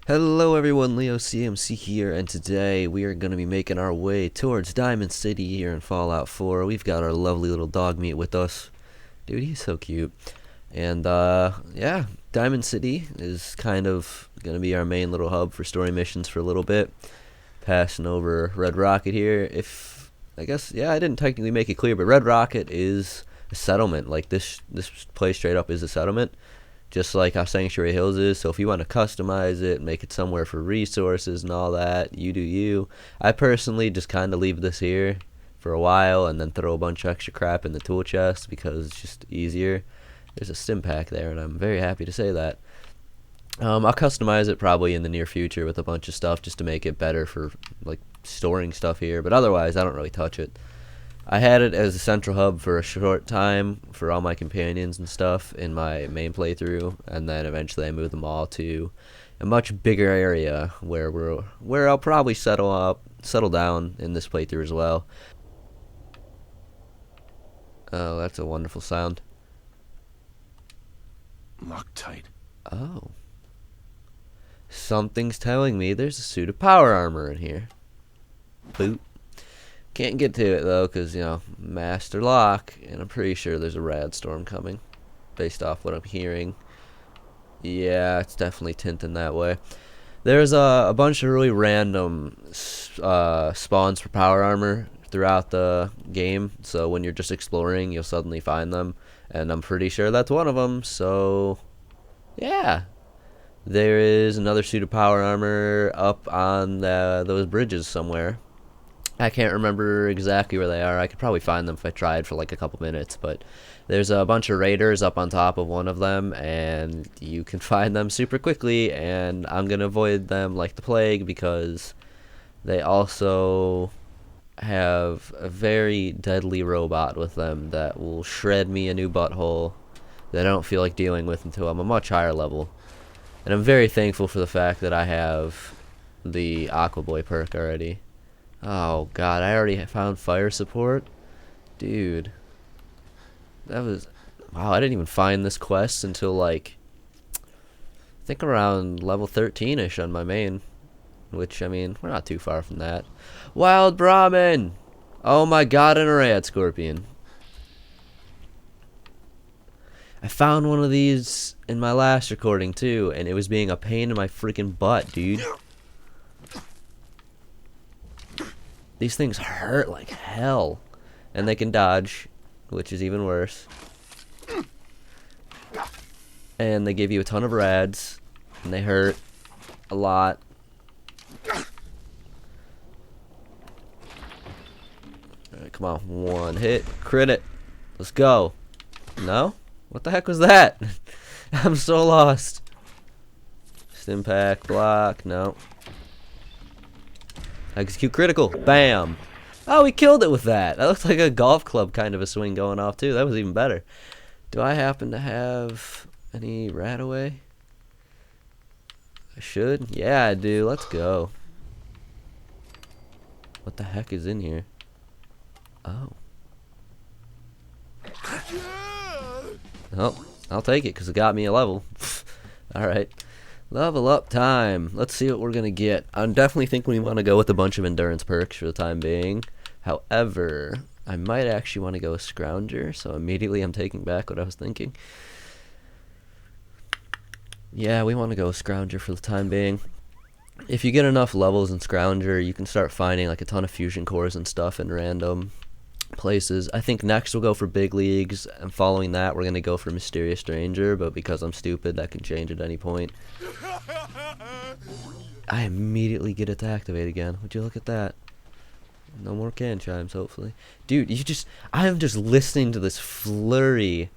Hello everyone, Leo CMC here, and today we are going to be making our way towards Diamond City here in Fallout 4. We've got our lovely little dog meat with us. Dude, he's so cute. And, yeah, Diamond City is kind of going to be our main little hub for story missions for a little bit. Passing over Red Rocket here. I guess, yeah, I didn't technically make it clear, but Red Rocket is a settlement. Like, this place straight up is a settlement, just like how Sanctuary Hills is. So if you want to customize it, make it somewhere for resources and all that, you do you. I personally just kind of leave this here for a while and then throw a bunch of extra crap in the tool chest because it's just easier. There's a stim pack there, and I'm very happy to say that. I'll customize it probably in the near future with a bunch of stuff just to make it better for like storing stuff here, but otherwise I don't really touch it. I had it as a central hub for a short time for all my companions and stuff in my main playthrough, and then eventually I moved them all to a much bigger area where I'll probably settle down in this playthrough as well. Oh, that's a wonderful sound. Loctite. Oh. Something's telling me there's a suit of power armor in here. Boot. Can't get to it though, cause master lock, and I'm pretty sure there's a rad storm coming, based off what I'm hearing. Yeah, it's definitely tinting that way. There's a bunch of really random spawns for power armor throughout the game, so when you're just exploring, you'll suddenly find them, and I'm pretty sure that's one of them. So, yeah, there is another suit of power armor up on those bridges somewhere. I can't remember exactly where they are. I could probably find them if I tried for like a couple minutes, but there's a bunch of raiders up on top of one of them, and you can find them super quickly, and I'm gonna avoid them like the plague because they also have a very deadly robot with them that will shred me a new butthole that I don't feel like dealing with until I'm a much higher level. And I'm very thankful for the fact that I have the Aqua Boy perk already. Oh god, I already found fire support? Dude. That was... Wow, I didn't even find this quest until like... I think around level 13-ish on my main. Which, I mean, we're not too far from that. Wild Brahmin! Oh my god, and a rad scorpion. I found one of these in my last recording too, and it was being a pain in my freaking butt, dude. These things hurt like hell. And they can dodge, which is even worse. And they give you a ton of rads, and they hurt a lot. Alright, come on. One hit. Crit it. Let's go. No? What the heck was that? I'm so lost. Stim pack, block, no. Execute critical. Bam. Oh, we killed it with that. That looks like a golf club kind of a swing going off, too. That was even better. Do I happen to have any rat away? I should. Yeah, I do. Let's go. What the heck is in here? Oh. Oh, I'll take it because it got me a level. Alright. Level up time. Let's see what we're going to get. I definitely think we want to go with a bunch of endurance perks for the time being. However, I might actually want to go with Scrounger, so immediately I'm taking back what I was thinking. Yeah, we want to go with Scrounger for the time being. If you get enough levels in Scrounger, you can start finding like a ton of fusion cores and stuff in random places. I think next we'll go for Big Leagues, and following that we're going to go for Mysterious Stranger, but because I'm stupid, that can change at any point. I immediately get it to activate again. Would you look at that? No more can chimes, hopefully. Dude, I am just listening to this flurry.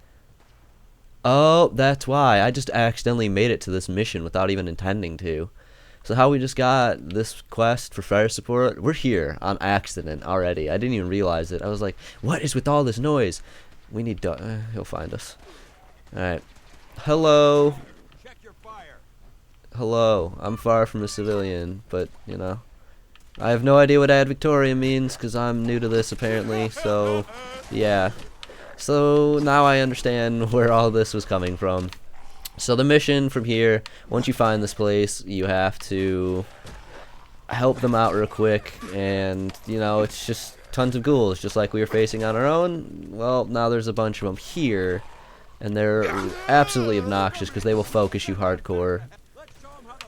Oh, that's why. I just accidentally made it to this mission without even intending to. So how we just got this quest for fire support, we're here on accident already. I didn't even realize it. I was like, what is with all this noise? We need he'll find us. Alright. Hello. Check your fire. Hello. I'm far from a civilian, but, I have no idea what ad Victoriam means because I'm new to this apparently, so, yeah. So now I understand where all this was coming from. So the mission from here, once you find this place, you have to help them out real quick, and you know, it's just tons of ghouls, just like we were facing on our own. Well, now there's a bunch of them here, and they're absolutely obnoxious because they will focus you hardcore.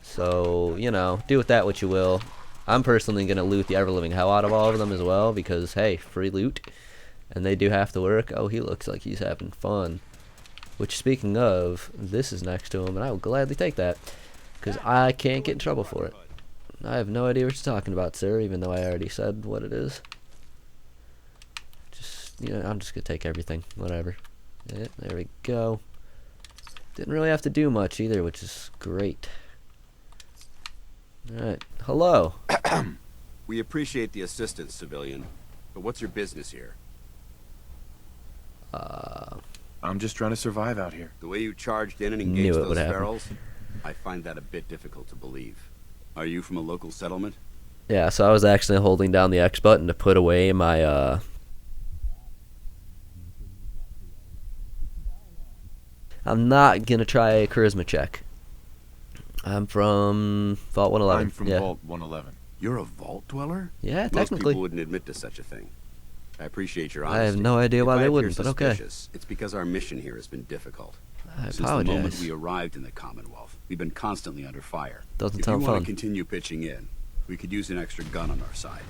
So, you know, do with that what you will. I'm personally going to loot the ever-living hell out of all of them as well because, hey, free loot. And they do have to work. Oh, he looks like he's having fun. Which, speaking of, this is next to him, and I will gladly take that because I can't get in trouble for it. I have no idea what you're talking about, sir, even though I already said what it is. Just, you know, I'm just going to take everything. Whatever. Yeah, there we go. Didn't really have to do much either, which is great. Alright. Hello. We appreciate the assistance, civilian. But what's your business here? I'm just trying to survive out here. The way you charged in and Knew engaged it would those happen. ferals, I find that a bit difficult to believe. Are you from a local settlement? Yeah, so I was actually holding down the X button to put away my, I'm not gonna try a charisma check. I'm from Vault 111. I'm from yeah. Vault 111. You're a vault dweller? Yeah, Most technically. people wouldn't admit to such a thing. I appreciate your I honesty. have no idea why If I they appear wouldn't, but okay. suspicious, it's because our mission here has been difficult. I Since the moment apologize. we arrived in the Commonwealth, we've been constantly under fire. Doesn't If sound you want fun. to continue pitching in, we could use an extra gun on our side.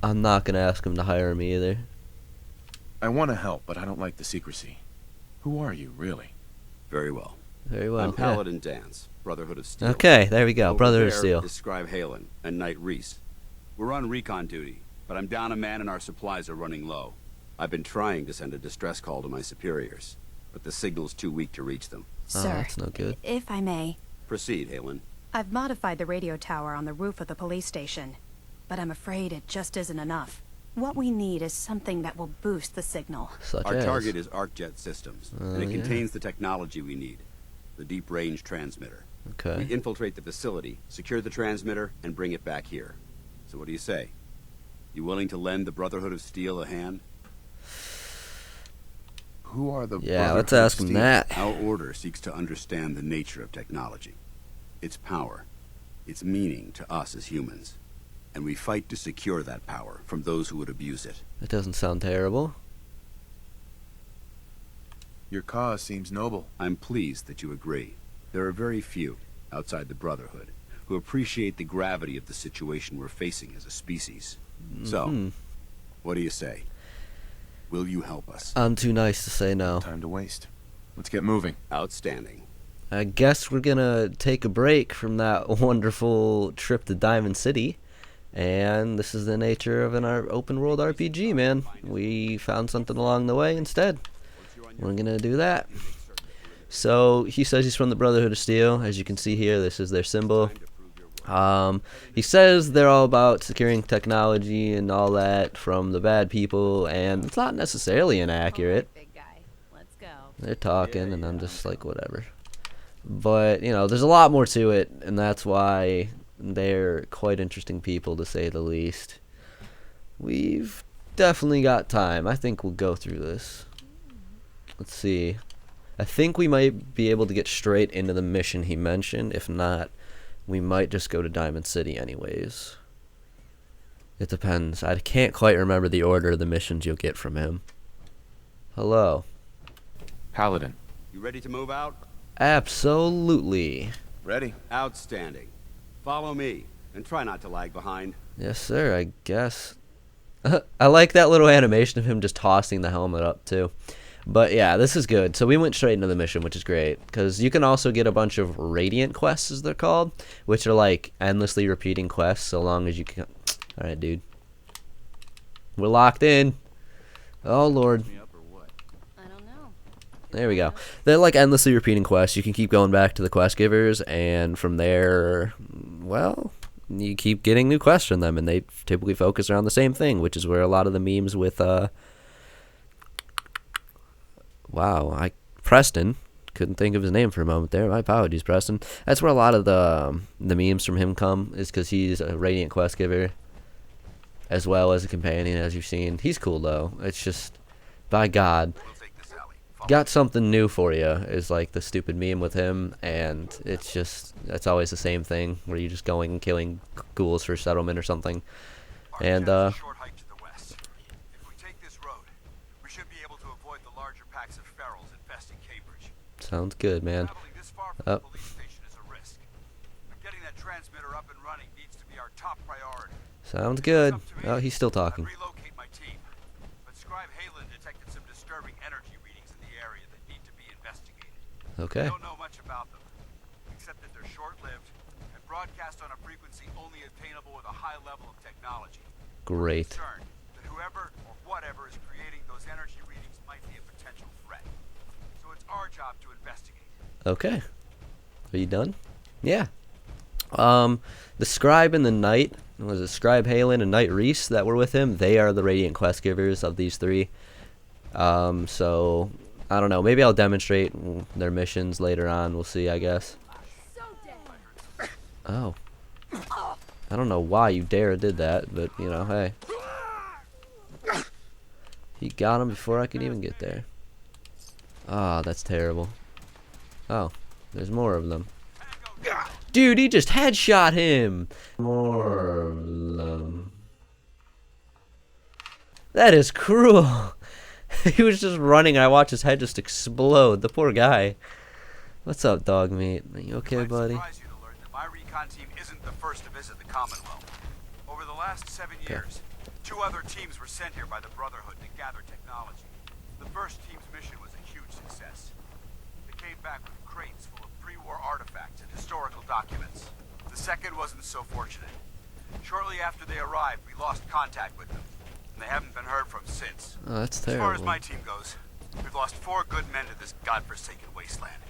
I'm not gonna ask him to hire me either. I want to help, but I don't like the secrecy. Who are you, really? Very well. Very well. I'm yeah. Paladin Dance, Brotherhood of Steel. Okay, there we go. Over Brotherhood of there Steel. is Scribe Halen and Knight Reese. We're on recon duty, but I'm down a man and our supplies are running low. I've been trying to send a distress call to my superiors, but the signal's too weak to reach them. Oh, Sir, that's no good. if I may, Proceed, Halen. I've modified the radio tower on the roof of the police station, but I'm afraid it just isn't enough. What we need is something that will boost the signal. Such Our as. target is ArcJet Systems, and it yeah. contains the technology we need, the deep-range transmitter. Okay. We infiltrate the facility, secure the transmitter, and bring it back here. So what do you say? You willing to lend the Brotherhood of Steel a hand? Who are the Yeah, let's Brotherhood of ask him Steel? that. Our order seeks to understand the nature of technology, its power, its meaning to us as humans, and we fight to secure that power from those who would abuse it. That doesn't sound terrible. Your cause seems noble. I'm pleased that you agree. There are very few, outside the Brotherhood, who appreciate the gravity of the situation we're facing as a species. So, what do you say? Will you help us? I'm too nice to say no. Time to waste. Let's get moving. Outstanding. I guess we're gonna take a break from that wonderful trip to Diamond City. And this is the nature of an open world RPG, man. We found something along the way instead. We're gonna do that. So he says he's from the Brotherhood of Steel. As you can see here, this is their symbol. He says they're all about securing technology and all that from the bad people, and it's not necessarily inaccurate. Big guy, let's go. They're talking, and I'm just like, whatever. But, you know, there's a lot more to it, and that's why they're quite interesting people, to say the least. We've definitely got time. I think we'll go through this. Let's see. I think we might be able to get straight into the mission he mentioned. If not, we might just go to Diamond City anyways. It depends. I can't quite remember the order of the missions you'll get from him. Hello. Paladin. You ready to move out? Absolutely. Ready? Outstanding. Follow me, and try not to lag behind. Yes, sir, I guess. I like that little animation of him just tossing the helmet up, too. But yeah, this is good. So we went straight into the mission, which is great. Because you can also get a bunch of Radiant quests, as they're called. Which are like endlessly repeating quests, so long as you can... Alright, dude. We're locked in. Oh, Lord. I don't know. There we go. They're like endlessly repeating quests. You can keep going back to the quest givers, and from there, well, you keep getting new quests from them, and they typically focus around the same thing, which is where a lot of the memes with, Preston, couldn't think of his name for a moment there. My apologies, Preston. That's where a lot of the memes from him come, is because he's a Radiant quest giver, as well as a companion, as you've seen. He's cool, though. It's just, by God, got something new for you is like the stupid meme with him, and it's always the same thing where you're just going and killing ghouls for settlement or something. And Short hike to the west. If we take this road, we should be able to avoid the larger packs of ferals infesting Cambridge. sounds good, man. Traveling this far from the police station is a risk. But getting that transmitter up and running needs to be our top priority. Sounds good. Oh, he's still talking. I'd relocate my team. But Scribe Halen detected some disturbing energy readings in the area that need to be investigated. Okay. I don't know much about them, except that they're short-lived and broadcast on a frequency only attainable with a high level of technology. Great. Concerned that whoever or whatever is creating those energy readings might be a potential threat. So it's our job to investigate. Okay. Are you done? Yeah. The Scribe and the Knight, was it Scribe Halen and Knight Reese that were with him? They are the Radiant Quest givers of these three. So, I don't know. Maybe I'll demonstrate their missions later on. We'll see, I guess. Oh. I don't know why you did that, but, you know, hey. He got him before I could even get there. Ah, that's terrible. Oh, there's more of them. Dude, he just headshot him. More of them. That is cruel. He was just running and I watched his head just explode. The poor guy. What's up, dog meat? Are you okay, buddy? Surprise you to learn that my recon team isn't the first to visit the Commonwealth. Over the last 7 years, 2 other teams were sent here by the Brotherhood to gather technology. The first team's mission was a huge success. They came back with crates full of pre-war artifacts and historical documents. The second wasn't so fortunate. Shortly after they arrived, we lost contact with them, and they haven't been heard from since. Oh, that's As far as terrible. my team goes, we've lost 4 good men to this godforsaken wasteland.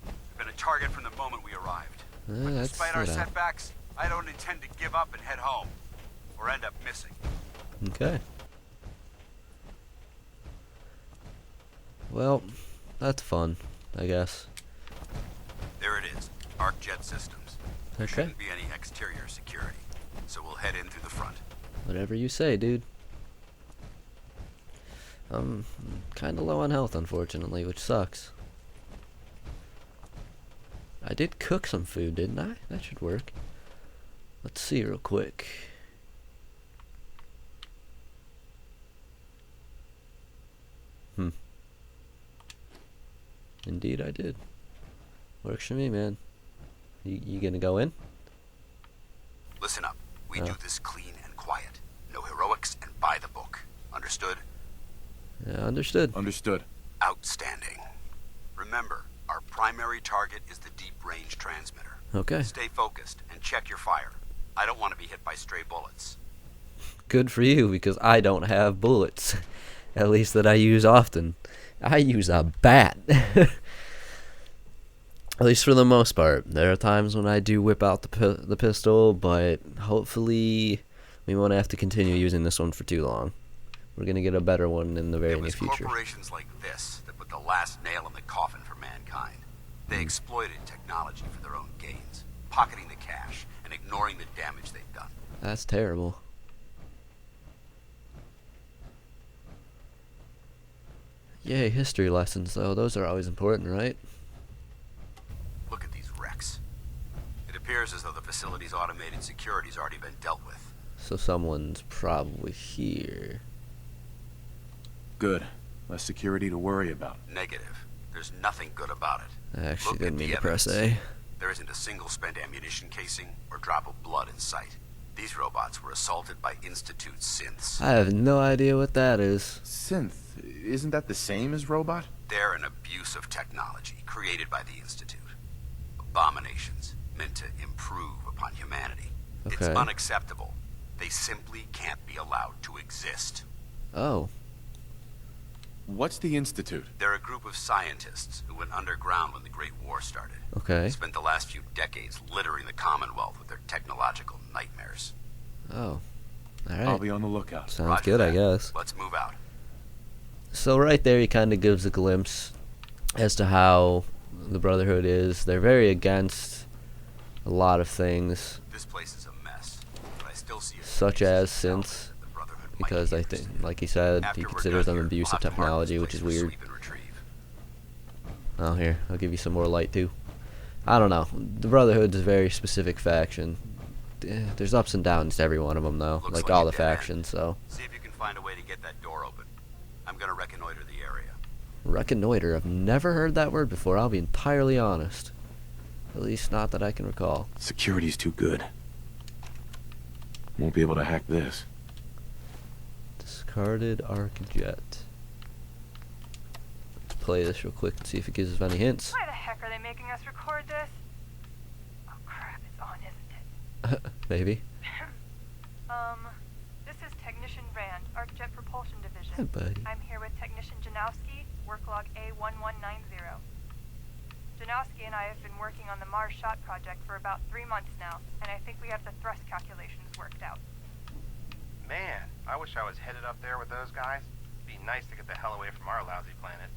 We've been a target from the moment we arrived. But That's despite our it. setbacks, I don't intend to give up and head home, or end up missing. Okay. Well, that's fun, I guess. There it is, Arc Jet Systems. There Okay. shouldn't be any exterior security, so we'll head in through the front. Whatever you say, dude. I'm kind of low on health, unfortunately, which sucks. I did cook some food, didn't I? That should work. Let's see real quick. Indeed I did. Works for me, man. You gonna go in? Listen up. We Oh. do this clean and quiet. No heroics and by the book. Understood? Yeah, understood. Understood. Outstanding. Remember, our primary target is the deep-range transmitter. Okay. Stay focused and check your fire. I don't want to be hit by stray bullets. Good for you, because I don't have bullets. At least that I use often. I use a bat. At least for the most part. There are times when I do whip out the pistol, but hopefully we won't have to continue using this one for too long. We're going to get a better one in the very It near was future. corporations like this that put the last nail in the coffin for mankind. They exploited technology for their own gains, pocketing the cash and ignoring the damage they've done. That's terrible. Yay, history lessons, though. Those are always important, right? Look at these wrecks. It appears as though the facility's automated security's already been dealt with. So someone's probably here. Good. Less security to worry about. Negative. There's nothing good about it. I actually Look didn't at mean the to press evidence. A. There isn't a single spent ammunition casing or drop of blood in sight. These robots were assaulted by Institute synths. I have no idea what that is. Synth. Isn't that the same as robot? They're an abuse of technology created by the Institute. Abominations meant to improve upon humanity. It's Okay. unacceptable. They simply can't be allowed to exist. Oh. What's the Institute? They're a group of scientists who went underground when the Great War started. Okay. Spent the last few decades littering the Commonwealth with their technological nightmares. Oh. I'll Alright. be on the lookout. Sounds Roger good, I that. guess. Let's move out. So right there he kind of gives a glimpse as to how the Brotherhood is. They're very against a lot of things, This place is a mess, but I still see a such few as pieces of synths, that the Brotherhood might because be I interested think, in. like he said, After he we're considers done them here, abuse we'll of have to mark technology, this which is place for weird. sweep and retrieve. Oh, here, I'll give you some more light too. I don't know. The Brotherhood's a very specific faction. There's ups and downs to every one of them, though. Looks like like all a the dead factions, end. so. See if you can find a way to get that door open. I'm gonna reconnoiter the area. Reconnoiter. I've never heard that word before, I'll be entirely honest. At least not that I can recall. Security's too good. Won't be able to hack this. Discarded arc jet. Let's play this real quick and see if it gives us any hints. Why the heck are they making us record this? Oh crap, it's on, isn't it? Maybe. This is Technician Rand, Arcjet Propulsion Division. Hey, buddy. I'm here with Technician Janowski, work log A1190. Janowski and I have been working on the Mars Shot project for about 3 months now, and I think we have the thrust calculations worked out. Man, I wish I was headed up there with those guys. Be nice to get the hell away from our lousy planet.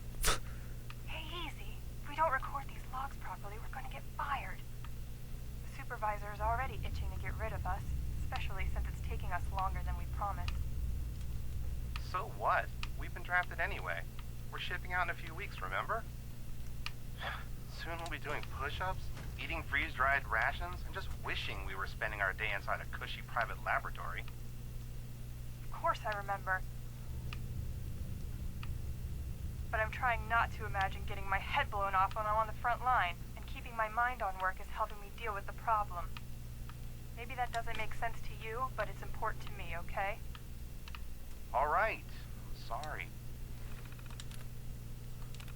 Hey, easy. If we don't record these logs properly, we're gonna get fired. The supervisor is already itching to get rid of us, especially since it's taking us longer than we promised. So what? We've been drafted anyway. We're shipping out in a few weeks, remember? Soon we'll be doing push-ups, eating freeze-dried rations, and just wishing we were spending our day inside a cushy private laboratory. Of course I remember. But I'm trying not to imagine getting my head blown off when I'm on the front line, and keeping my mind on work is helping me deal with the problem. Maybe that doesn't make sense to you, but it's important to me, okay? All right. Sorry.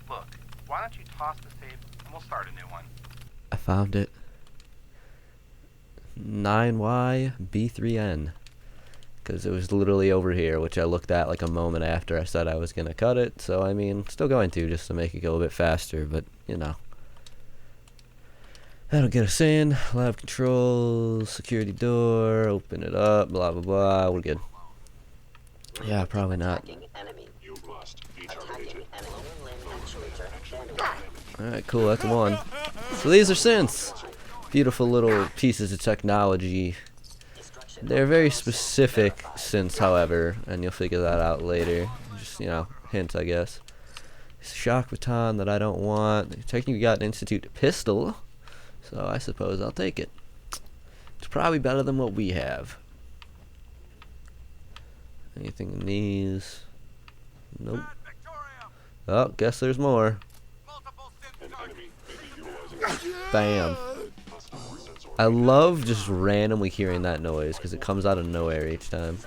Look, why don't you toss this tape and we'll start a new one. I found it. 9YB3N. Because it was literally over here, which I looked at like a moment after I said I was going to cut it. So, I mean, still going to, just to make it go a bit faster, but, you know. That'll get us in. Lab controls, security door, open it up, blah, blah, blah. We're good. Yeah, probably not. Alright, cool, that's one. So these are synths. Beautiful little pieces of technology. They're very specific synths, however, and you'll figure that out later. Just, you know, hint, I guess. It's a shock baton that I don't want. Technically got an Institute pistol, so I suppose I'll take it. It's probably better than what we have. Anything in these? Nope. Oh, guess there's more. Bam. I love just randomly hearing that noise because it comes out of nowhere each time.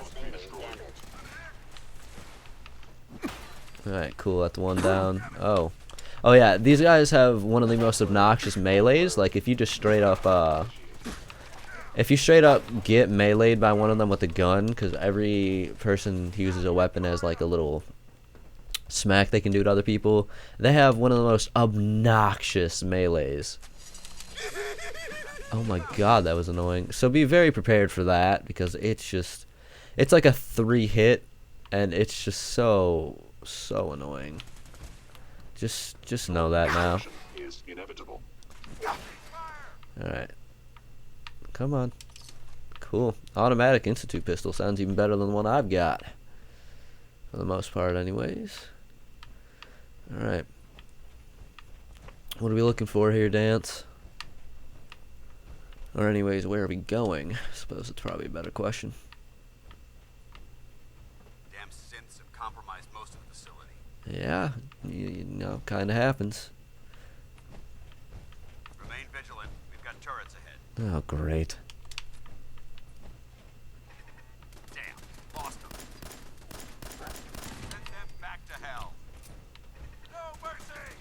Alright, cool. That's one down. Oh. Oh yeah, these guys have one of the most obnoxious melees. Like if you just straight up if you straight up get meleeed by one of them with a gun, because every person who uses a weapon has like a little smack they can do to other people, they have one of the most obnoxious melees. Oh my god, that was annoying. So be very prepared for that, because it's just, it's like a 3-hit, and it's just so annoying. Just know that now. Alright. Come on. Cool. Automatic Institute pistol sounds even better than the one I've got. For the most part, anyways. Alright. What are we looking for here, Dance? Or anyways, where are we going? I suppose it's probably a better question. Damn synths have compromised most of the facility. Yeah, you know, kind of happens. Remain vigilant. We've got turrets ahead. Oh, great. Damn, lost them. Send them back to hell. No mercy!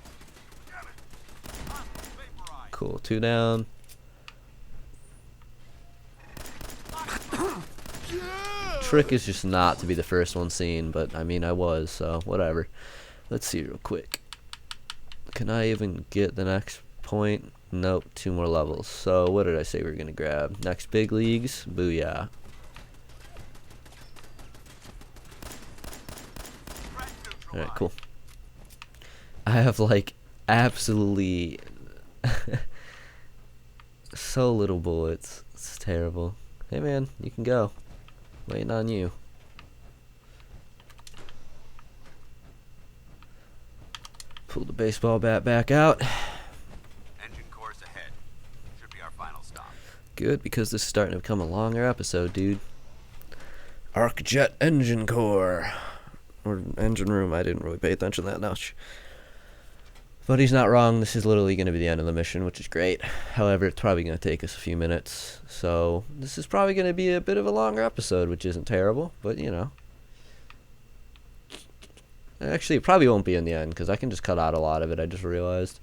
Damn it! Hostile vaporized. Cool, 2 down. Trick is just not to be the first one seen, but I mean I was, so whatever. Let's see real quick. Can I even get the next point? Nope, 2 more levels. So what did I say we were gonna grab? Next big leagues? Booyah. Alright, cool. I have like absolutely so little bullets. It's terrible. Hey man, you can go. Waiting on you. Pull the baseball bat back out. Engine core's ahead. Should be our final stop. Good, because this is starting to become a longer episode, dude. Arcjet engine core. Or engine room. I didn't really pay attention that much. But he's not wrong. This is literally going to be the end of the mission, which is great. However, it's probably going to take us a few minutes. So this is probably going to be a bit of a longer episode, which isn't terrible. But, you know. Actually, it probably won't be in the end, because I can just cut out a lot of it, I just realized.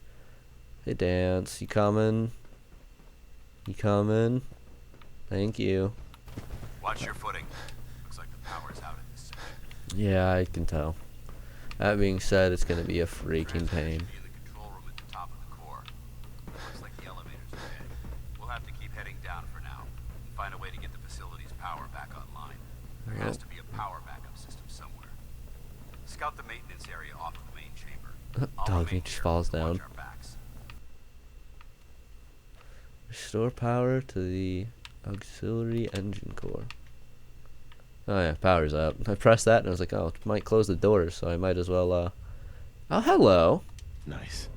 Hey, Dance. You coming? You coming? Thank you. Watch your footing. Looks like the power's out in this section. Yeah, I can tell. That being said, it's going to be a freaking pain. Be in the control room at the top of the core. Looks like the elevator's ahead. We'll have to keep heading down for now and find a way to get the facility's power back online. There has to be a power backup system somewhere. Scout the maintenance area off of the main chamber. I'll Doggy remain just here falls to watch down. our backs. Restore power to the auxiliary engine core. Oh yeah, power's up. I pressed that and I was like, oh, it might close the doors, so I might as well, Oh, hello. Nice.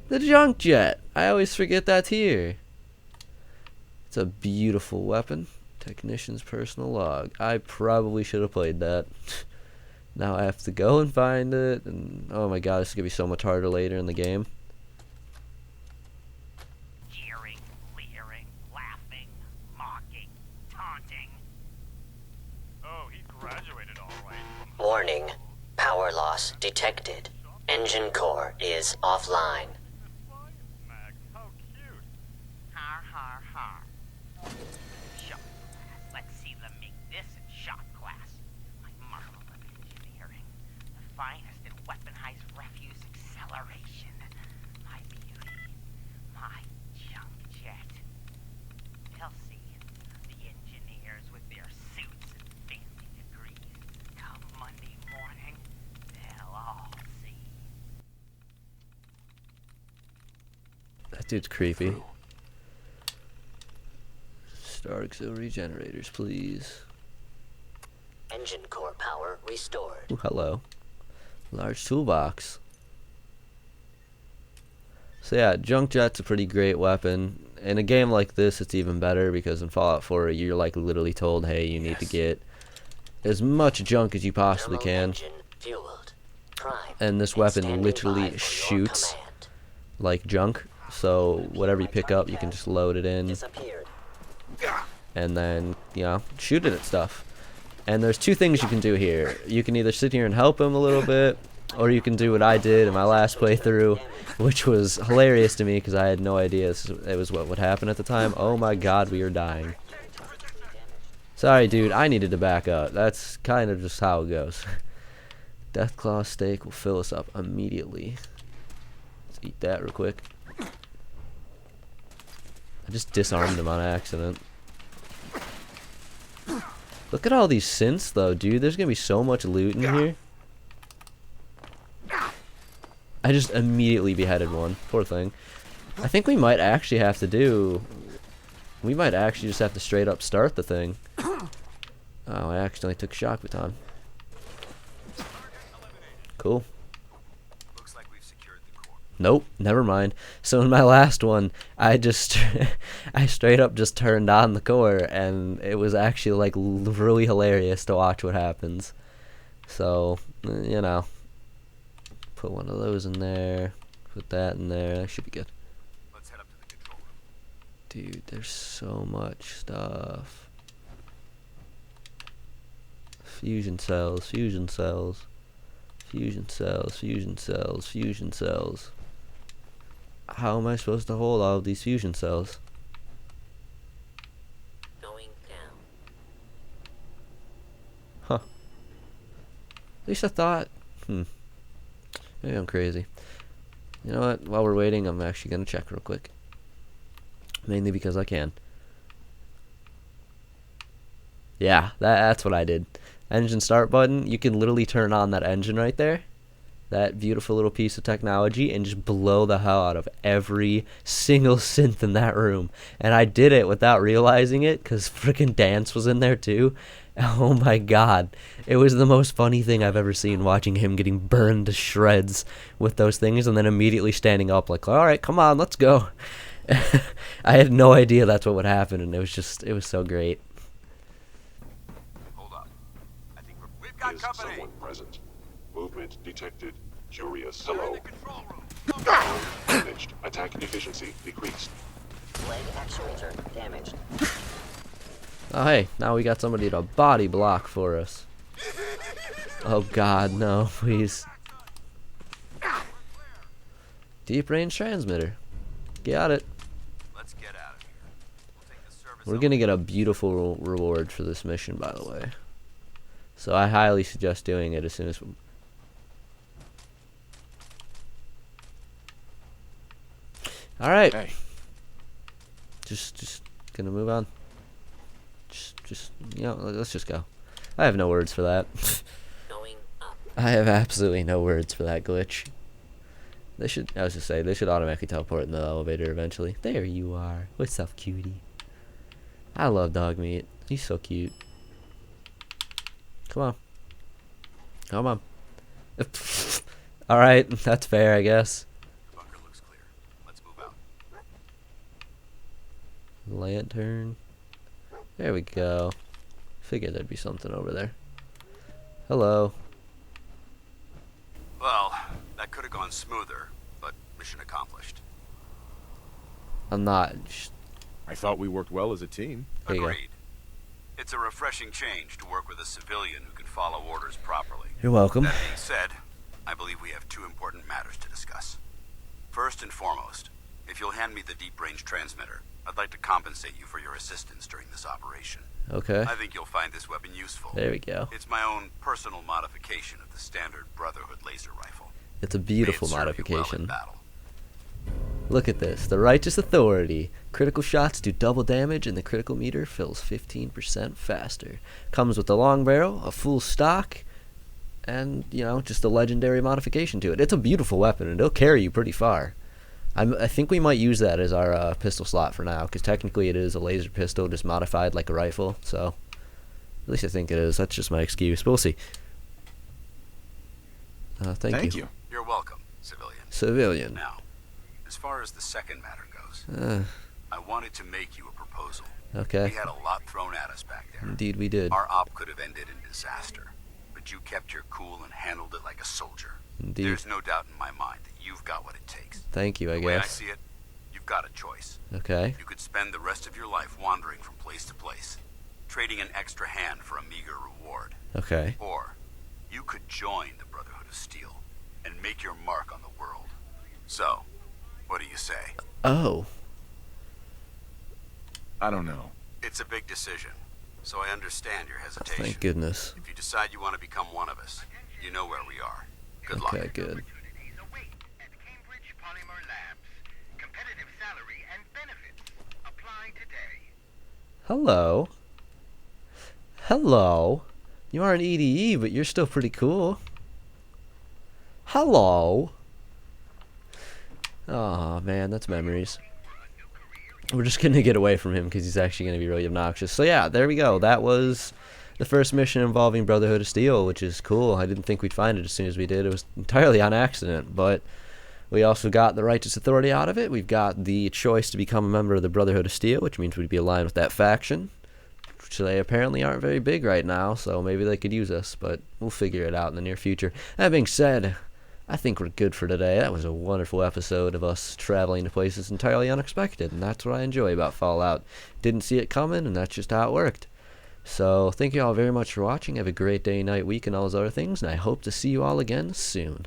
The junk jet. I always forget that's here. It's a beautiful weapon. Technician's personal log. I probably should have played that. Now I have to go and find it, and oh my god, this is going to be so much harder later in the game. Jeering, leering, laughing, mocking, taunting. Oh, he graduated all right. Warning. Power loss detected. Engine core is offline. Max, how cute. Har, har, har. Shop class. Let's see them make this in shop class. My marvel of engineering. The finest in weaponized refuse acceleration. My beauty. My junk jet. They'll see. The engineers with their suits and fancy degrees. Come Monday morning, they'll all see. That dude's creepy. Start auxiliary generators, please. Engine core power restored. Ooh, hello. Large toolbox. So yeah, junk jet's a pretty great weapon. In a game like this, it's even better because in Fallout 4, you're like literally told, hey, you need to get as much junk as you possibly Thermal can. engine fueled. Prime. And this And weapon standing literally by for your shoots command. like junk. So whatever you pick up, you can just load it in Disappeared. and then, you know, shoot it at stuff. And there's two things you can do here. You can either sit here and help him a little bit, or you can do what I did in my last playthrough, which was hilarious to me because I had no idea it was what would happen at the time. Oh my god, we are dying. Sorry, dude, I needed to back up. That's kind of just how it goes. Deathclaw steak will fill us up immediately. Let's eat that real quick. I just disarmed him on accident. Look at all these synths, though, dude. There's gonna be so much loot in here. I just immediately beheaded one. Poor thing. I think we might actually have to do... We might actually just have to straight up start the thing. Oh, I accidentally took shock baton. Cool. Looks like we've secured the core. Nope, never mind. So in my last one, I just I straight up just turned on the core, and it was actually like really hilarious to watch what happens. So, you know, put one of those in there, put that in there. That should be good. Let's head up to the control room. Dude, there's so much stuff. Fusion cells, fusion cells, fusion cells, fusion cells, fusion cells. How am I supposed to hold all of these fusion cells? Going down. Huh. At least I thought. Maybe I'm crazy. You know what? While we're waiting, I'm actually going to check real quick. Mainly because I can. Yeah, that's what I did. Engine start button. You can literally turn on that engine right there. That beautiful little piece of technology, and just blow the hell out of every single synth in that room. And I did it without realizing it because freaking Dance was in there too. Oh my god. It was the most funny thing I've ever seen, watching him getting burned to shreds with those things and then immediately standing up like, alright, come on, let's go. I had no idea that's what would happen, and it was so great. Hold up. I think we've got Is company. someone present? Movement detected. Curious. Hello. Control room. Damaged. Attack efficiency decreased. Leg actuator damaged. Oh hey, now we got somebody to body block for us. Oh god, no, please. Deep range transmitter. Got it. Let's get out of here. We'll take the service. We're gonna get a beautiful reward for this mission, by the way. So I highly suggest doing it as soon as. All right. Hey, Just gonna move on. Just let's just go. I have no words for that. Going up. I have absolutely no words for that glitch. They should. I was just say they should automatically teleport in the elevator eventually. There you are. What's up, cutie? I love dog meat. He's so cute. Come on. Come on. All right, that's fair, I guess. Bunker looks clear. Let's move out. Lantern. There we go. Figured there'd be something over there. Hello. Well, that could have gone smoother, but mission accomplished. I'm not. I thought we worked well as a team. There you go. Agreed. It's a refreshing change to work with a civilian who can follow orders properly. You're welcome. That being said, I believe we have two important matters to discuss. First and foremost, if you'll hand me the deep-range transmitter, I'd like to compensate you for your assistance during this operation. Okay. I think you'll find this weapon useful. There we go. It's my own personal modification of the standard Brotherhood laser rifle. It's a beautiful May it serve you well in modification. battle. Look at this. The Righteous Authority. Critical shots do double damage and the critical meter fills 15% faster. Comes with a long barrel, a full stock, and, just a legendary modification to it. It's a beautiful weapon and it'll carry you pretty far. I think we might use that as our pistol slot for now, because technically it is a laser pistol just modified like a rifle, so at least I think it is. That's just my excuse, but we'll see. Thank you. You're welcome, civilian. Civilian. Now, as far as the second matter goes, I wanted to make you a proposal. Okay. We had a lot thrown at us back there. Indeed we did. Our op could have ended in disaster, but you kept your cool and handled it like a soldier. Indeed. There's no doubt in my mind that you've got what it takes. Thank you, I The way I guess. see it, you've got a choice. Okay. You could spend the rest of your life wandering from place to place, trading an extra hand for a meager reward. Okay. Or you could join the Brotherhood of Steel and make your mark on the world. So, what do you say? Oh. I don't know. It's a big decision, so I understand your hesitation. Thank goodness. If you decide you want to become one of us, you know where we are. Good luck. Okay, good. Opportunities await at Cambridge Polymer Labs. Competitive salary and benefits. Apply today. Hello. Hello. You are an EDE, but you're still pretty cool. Hello. Oh man, that's memories. We're just gonna get away from him because he's actually gonna be really obnoxious. So yeah, there we go. That was the first mission involving Brotherhood of Steel, which is cool. I didn't think we'd find it as soon as we did. It was entirely on accident, but we also got the Righteous Authority out of it. We've got the choice to become a member of the Brotherhood of Steel, which means we'd be aligned with that faction, which they apparently aren't very big right now, so maybe they could use us, but we'll figure it out in the near future. That being said, I think we're good for today. That was a wonderful episode of us traveling to places entirely unexpected, and that's what I enjoy about Fallout. Didn't see it coming, and that's just how it worked. So thank you all very much for watching. Have a great day, night, week, and all those other things, and I hope to see you all again soon.